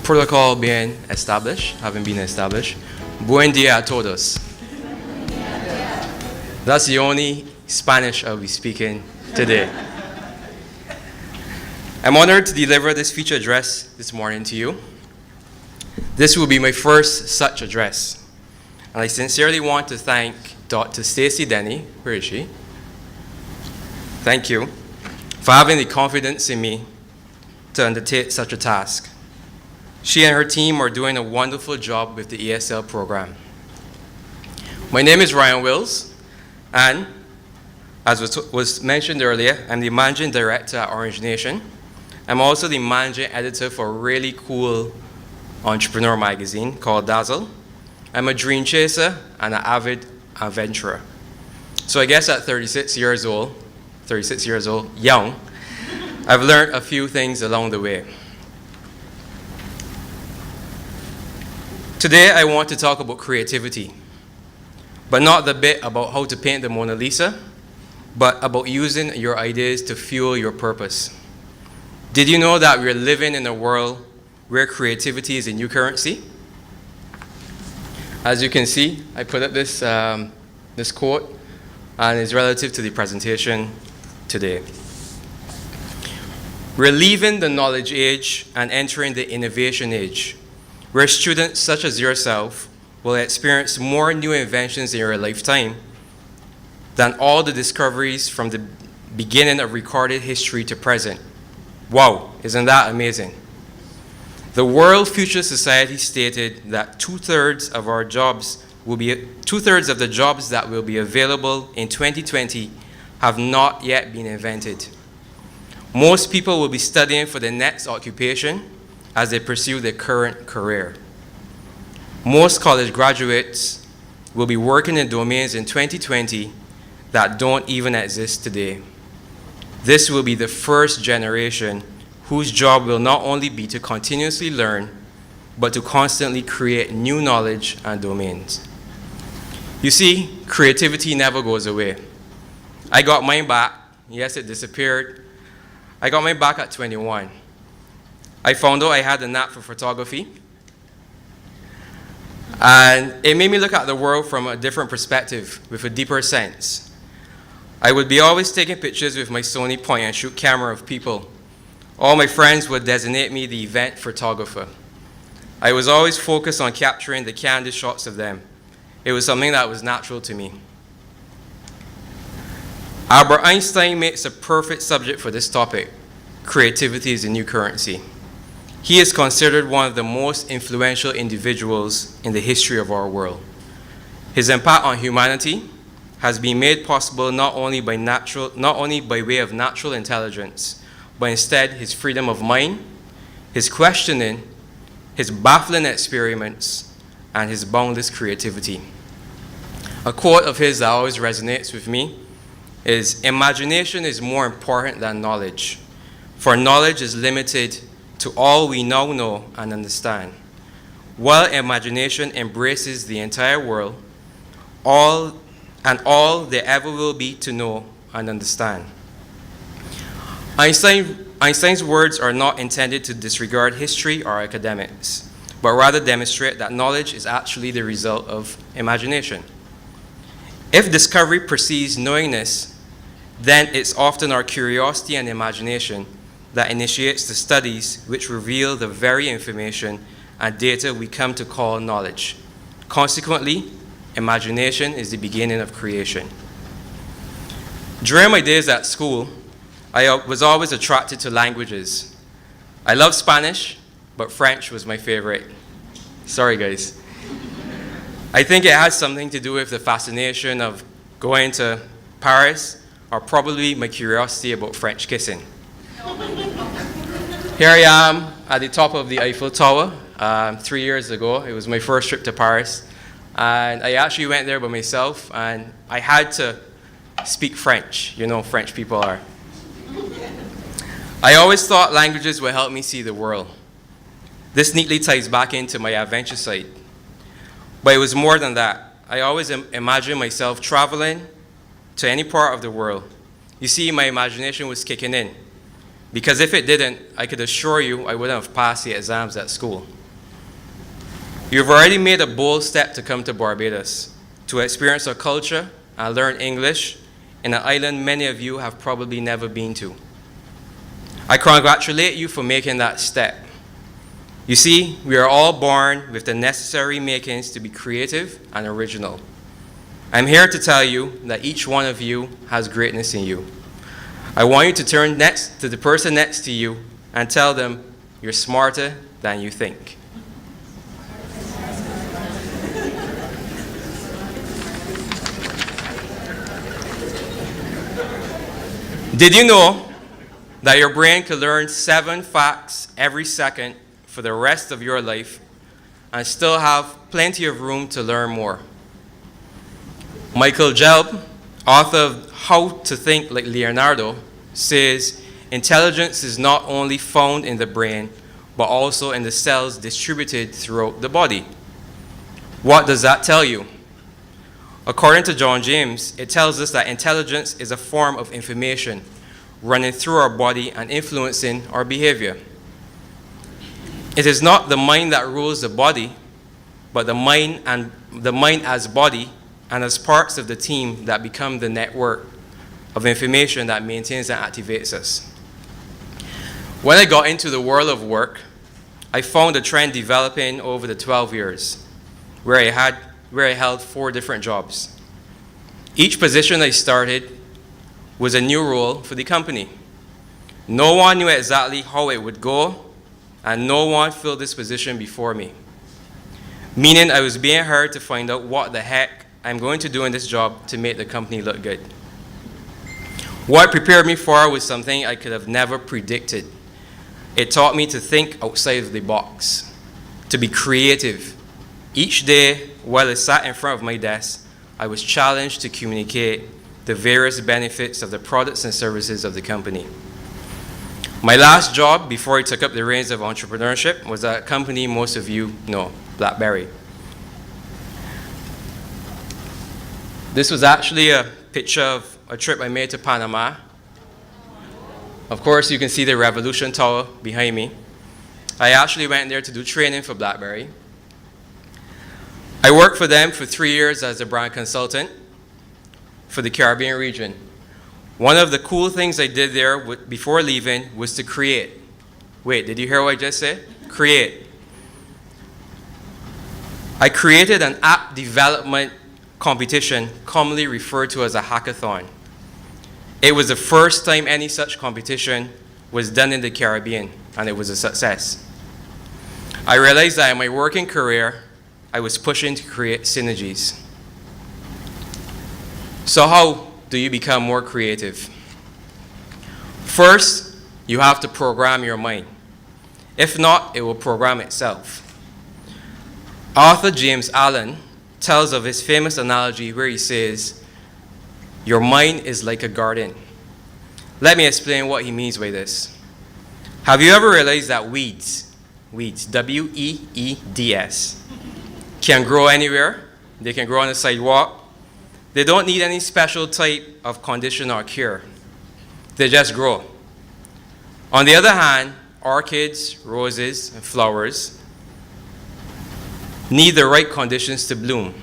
Protocol being established, having been established. Buen dia a todos. That's the only Spanish I'll be speaking today. I'm honored to deliver this feature address this morning to you. This will be my first such address. And I sincerely want to thank Dr. Stacy Denny, where is she? Thank you for having the confidence in me to undertake such a task. She and her team are doing a wonderful job with the ESL program. My name is Ryan Wills, and as was mentioned earlier, I'm the managing director at Orange Nation. I'm also the managing editor for a really cool entrepreneur magazine called Dazzle. I'm a dream chaser and an avid adventurer. So I guess at 36 years old, young, I've learned a few things along the way. Today I want to talk about creativity, but not the bit about how to paint the Mona Lisa, but about using your ideas to fuel your purpose. Did you know that we're living in a world where creativity is a new currency? As you can see, I put up this quote, and it's relative to the presentation today. We're leaving the knowledge age and entering the innovation age, where students such as yourself will experience more new inventions in your lifetime than all the discoveries from the beginning of recorded history to present. Wow, isn't that amazing? The World Future Society stated that two-thirds of the jobs that will be available in 2020 have not yet been invented. Most people will be studying for the next occupation as they pursue their current career. Most college graduates will be working in domains in 2020 that don't even exist today. This will be the first generation whose job will not only be to continuously learn, but to constantly create new knowledge and domains. You see, creativity never goes away. I got mine back. Yes, it disappeared. I got mine back at 21. I found out I had a knack for photography, and it made me look at the world from a different perspective, with a deeper sense. I would be always taking pictures with my Sony point-and-shoot camera of people. All my friends would designate me the event photographer. I was always focused on capturing the candid shots of them. It was something that was natural to me. Albert Einstein makes a perfect subject for this topic. Creativity is a new currency. He is considered one of the most influential individuals in the history of our world. His impact on humanity has been made possible not only by way of natural intelligence, but instead his freedom of mind, his questioning, his baffling experiments, and his boundless creativity. A quote of his that always resonates with me is, "Imagination is more important than knowledge, for knowledge is limited to all we now know and understand, while imagination embraces the entire world, all there ever will be to know and understand." Einstein's words are not intended to disregard history or academics, but rather demonstrate that knowledge is actually the result of imagination. If discovery precedes knowingness, then it's often our curiosity and imagination that initiates the studies which reveal the very information and data we come to call knowledge. Consequently, imagination is the beginning of creation. During my days at school, I was always attracted to languages. I love Spanish, but French was my favorite. Sorry, guys. I think it has something to do with the fascination of going to Paris, or probably my curiosity about French kissing. Here I am at the top of the Eiffel Tower 3 years ago. It was my first trip to Paris, and I actually went there by myself, and I had to speak French. You know, French people are. I always thought languages would help me see the world. This neatly ties back into my adventure side. But it was more than that. I always imagined myself traveling to any part of the world. You see, my imagination was kicking in. because if it didn't, I could assure you I wouldn't have passed the exams at school. You've already made a bold step to come to Barbados, to experience our culture and learn English in an island many of you have probably never been to. I congratulate you for making that step. You see, we are all born with the necessary makings to be creative and original. I'm here to tell you that each one of you has greatness in you. I want you to turn next to the person next to you and tell them you're smarter than you think. Did you know that your brain could learn 7 facts every second for the rest of your life and still have plenty of room to learn more? Michael Gelb, author of How to Think Like Leonardo, says intelligence is not only found in the brain, but also in the cells distributed throughout the body. What does that tell you? According to John James, it tells us that intelligence is a form of information running through our body and influencing our behavior. It is not the mind that rules the body, but the mind as body and as parts of the team that become the network of information that maintains and activates us. When I got into the world of work, I found a trend developing over the 12 years where I held 4 different jobs. Each position I started was a new role for the company. No one knew exactly how it would go, and no one filled this position before me. Meaning I was being hired to find out what the heck I'm going to do in this job to make the company look good. What it prepared me for was something I could have never predicted. It taught me to think outside of the box, to be creative. Each day, while I sat in front of my desk, I was challenged to communicate the various benefits of the products and services of the company. My last job before I took up the reins of entrepreneurship was at a company most of you know, BlackBerry. This was actually a picture of a trip I made to Panama. Of course, you can see the Revolution Tower behind me. I actually went there to do training for BlackBerry. I worked for them for 3 years as a brand consultant for the Caribbean region. One of the cool things I did there before leaving was to create. Wait, did you hear what I just said? Create. I created an app development competition commonly referred to as a hackathon. It was the first time any such competition was done in the Caribbean, and it was a success. I realized that in my working career, I was pushing to create synergies. So how do you become more creative? First, you have to program your mind. If not, it will program itself. Author James Allen tells of his famous analogy where he says, your mind is like a garden. Let me explain what he means by this. Have you ever realized that weeds, W-E-E-D-S, can grow anywhere? They can grow on the sidewalk. They don't need any special type of condition or cure. They just grow. On the other hand, orchids, roses, and flowers need the right conditions to bloom.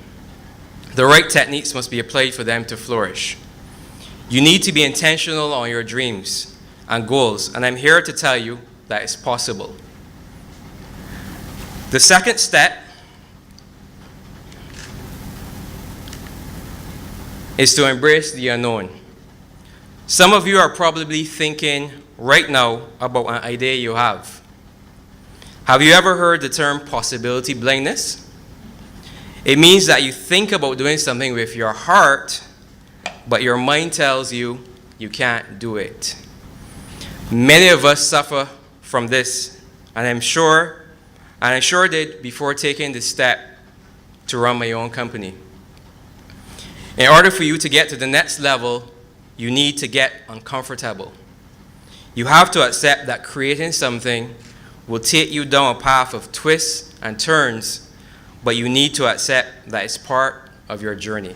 The right techniques must be applied for them to flourish. You need to be intentional on your dreams and goals, and I'm here to tell you that it's possible. The second step is to embrace the unknown. Some of you are probably thinking right now about an idea you have. Have you ever heard the term possibility blindness? It means that you think about doing something with your heart, but your mind tells you you can't do it. Many of us suffer from this, and I sure did before taking the step to run my own company. In order for you to get to the next level, you need to get uncomfortable. You have to accept that creating something will take you down a path of twists and turns, but you need to accept that it's part of your journey.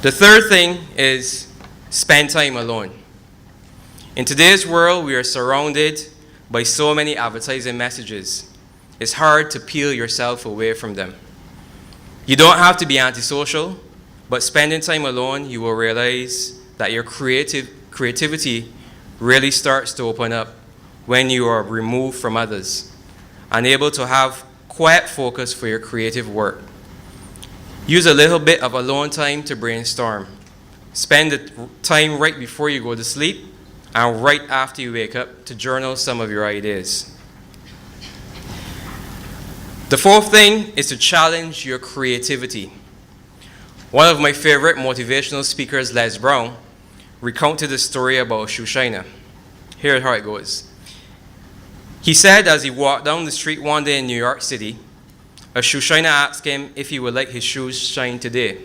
The third thing is Spend time alone. In today's world, we are surrounded by so many advertising messages. It's hard to peel yourself away from them. You don't have to be antisocial, but spending time alone, you will realize that your creativity really starts to open up when you are removed from others and able to have quiet focus for your creative work. Use a little bit of alone time to brainstorm. Spend the time right before you go to sleep and right after you wake up to journal some of your ideas. The fourth thing is to challenge your creativity. One of my favorite motivational speakers, Les Brown, recounted a story about a shoe shiner. Here's how it goes. He said as he walked down the street one day in New York City, a shoe shiner asked him if he would like his shoes shined today.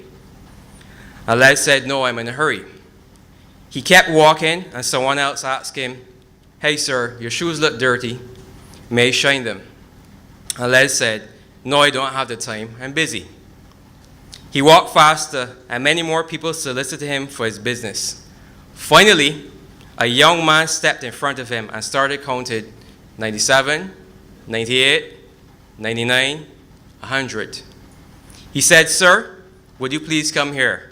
And Les said, "No, I'm in a hurry." He kept walking and someone else asked him, "Hey sir, your shoes look dirty. May I shine them?" And Les said, "No, I don't have the time. I'm busy." He walked faster and many more people solicited him for his business. Finally, a young man stepped in front of him and started counting 97, 98, 99, 100. He said, "Sir, would you please come here?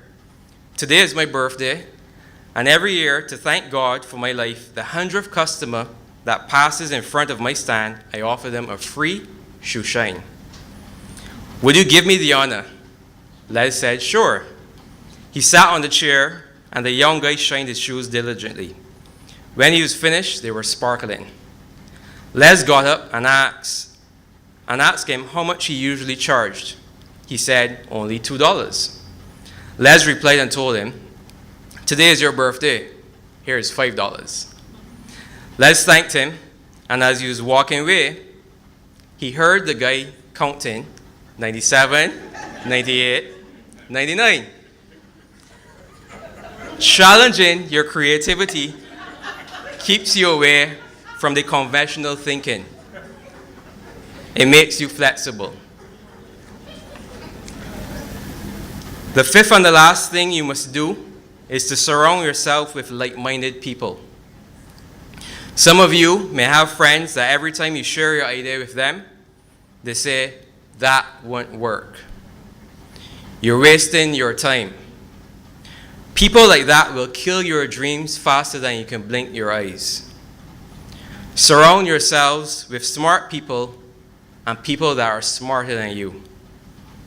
Today is my birthday, and every year, to thank God for my life, the 100th customer that passes in front of my stand, I offer them a free shoe shine. Would you give me the honor?" Les said, "Sure." He sat on the chair, and the young guy shined his shoes diligently. When he was finished, they were sparkling. Les got up and asked him how much he usually charged. He said, "Only $2. Les replied and told him, "Today is your birthday. Here is $5. Les thanked him, and as he was walking away, he heard the guy counting 97, 98, 99. Challenging your creativity keeps you away from the conventional thinking. It makes you flexible. The fifth and the last thing you must do is to surround yourself with like-minded people. Some of you may have friends that every time you share your idea with them, they say, "That won't work. You're wasting your time." People like that will kill your dreams faster than you can blink your eyes. Surround yourselves with smart people and people that are smarter than you.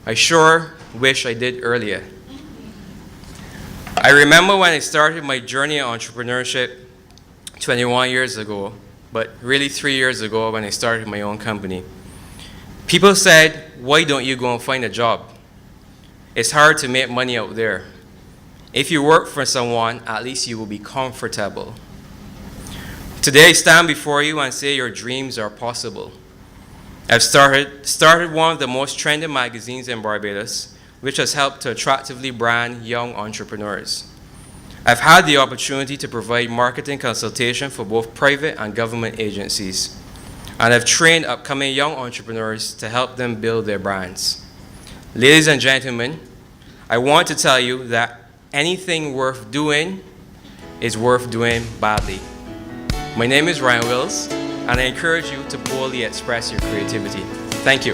I sure wish I did earlier. I remember when I started my journey of entrepreneurship 21 years ago, but really 3 years ago when I started my own company. People said, "Why don't you go and find a job? It's hard to make money out there. If you work for someone, at least you will be comfortable." Today I stand before you and say your dreams are possible. I've started one of the most trending magazines in Barbados, which has helped to attractively brand young entrepreneurs. I've had the opportunity to provide marketing consultation for both private and government agencies, and I've trained upcoming young entrepreneurs to help them build their brands. Ladies and gentlemen, I want to tell you that anything worth doing is worth doing badly. My name is Ryan Wills, and I encourage you to boldly express your creativity. Thank you.